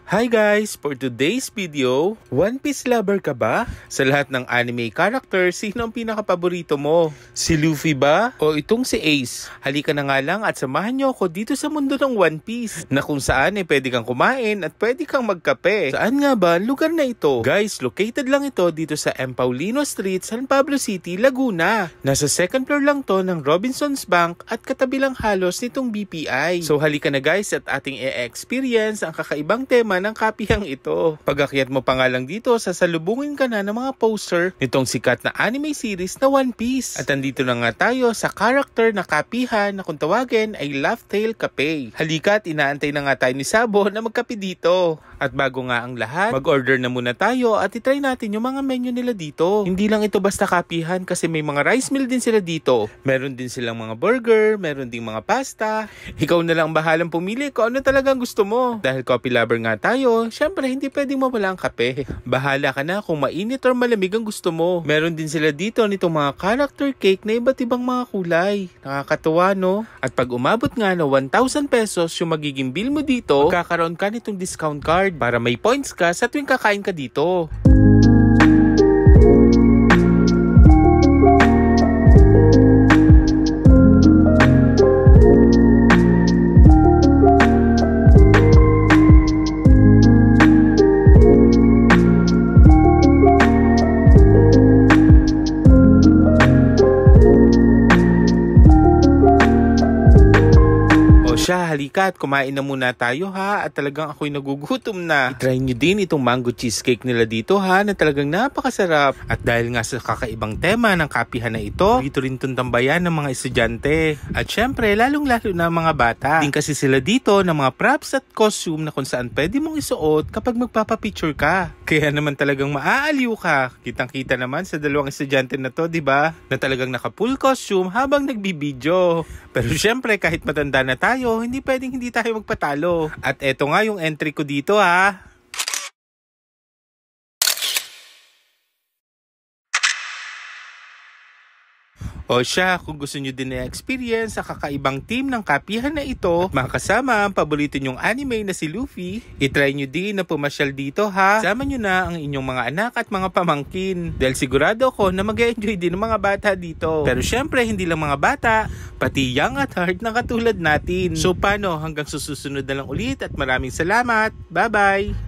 Hi guys! For today's video, One Piece lover ka ba? Sa lahat ng anime character, sino ang pinakapaborito mo? Si Luffy ba? O itong si Ace? Halika na nga lang at samahan niyo ako dito sa mundo ng One Piece na kung saan pwede kang kumain at pwede kang magkape. Saan nga ba ang lugar na ito? Guys, located lang ito dito sa M. Paulino Street, San Pablo City, Laguna. Nasa second floor lang to ng Robinsons Bank at katabi lang halos nitong BPI. So halika na guys at ating i-experience ang kakaibang tema ng kapihang ito. Pag-akyat mo pa nga lang dito, sasalubungin ka na ng mga poster nitong sikat na anime series na One Piece. At andito na nga tayo sa character na kapihan na kung tawagin ay Laugh Tale Cafe. Halika at inaantay na nga tayo ni Sabo na magkape dito. At bago nga ang lahat, mag-order na muna tayo at itry natin yung mga menu nila dito. Hindi lang ito basta kapihan kasi may mga rice meal din sila dito. Meron din silang mga burger, meron ding mga pasta. Ikaw na lang bahalang pumili kung ano talagang gusto mo. Dahil coffee lover nga tayo, syempre hindi pwedeng mawala ang kape. Bahala ka na kung mainit or malamig ang gusto mo. Meron din sila dito nitong mga character cake na iba't ibang mga kulay. Nakakatuwa no? At pag umabot nga na 1,000 pesos yung magiging bill mo dito, magkakaroon ka nitong discount card para may points ka sa tuwing kakain ka dito. Halika at kumain na muna tayo ha at talagang ako'y nagugutom na. I-try nyo din itong mango cheesecake nila dito ha na talagang napakasarap. At dahil nga sa kakaibang tema ng kapihan na ito, dito rin itong tambayan ng mga estudyante. At syempre lalong-lalo na mga bata. Din kasi sila dito ng mga props at costume na kung saan pwede mong isuot kapag magpapapicture ka. Kaya naman talagang maaaliw ka. Kitang-kita naman sa dalawang estudyante na to, di ba? Na talagang naka-full costume habang nagbibideo. Pero syempre kahit matanda na tayo, hindi pwedeng hindi tayo magpatalo. At eto nga yung entry ko dito ha. O siya, kung gusto nyo din na-experience sa kakaibang team ng kapihan na ito at makasama ang paborito nyong anime na si Luffy, itry nyo din na pumasyal dito ha. Sama nyo na ang inyong mga anak at mga pamangkin dahil sigurado ako na mag-enjoy din ng mga bata dito. Pero syempre, hindi lang mga bata, pati young at heart na katulad natin. So paano, hanggang susunod na lang ulit at maraming salamat. Bye-bye!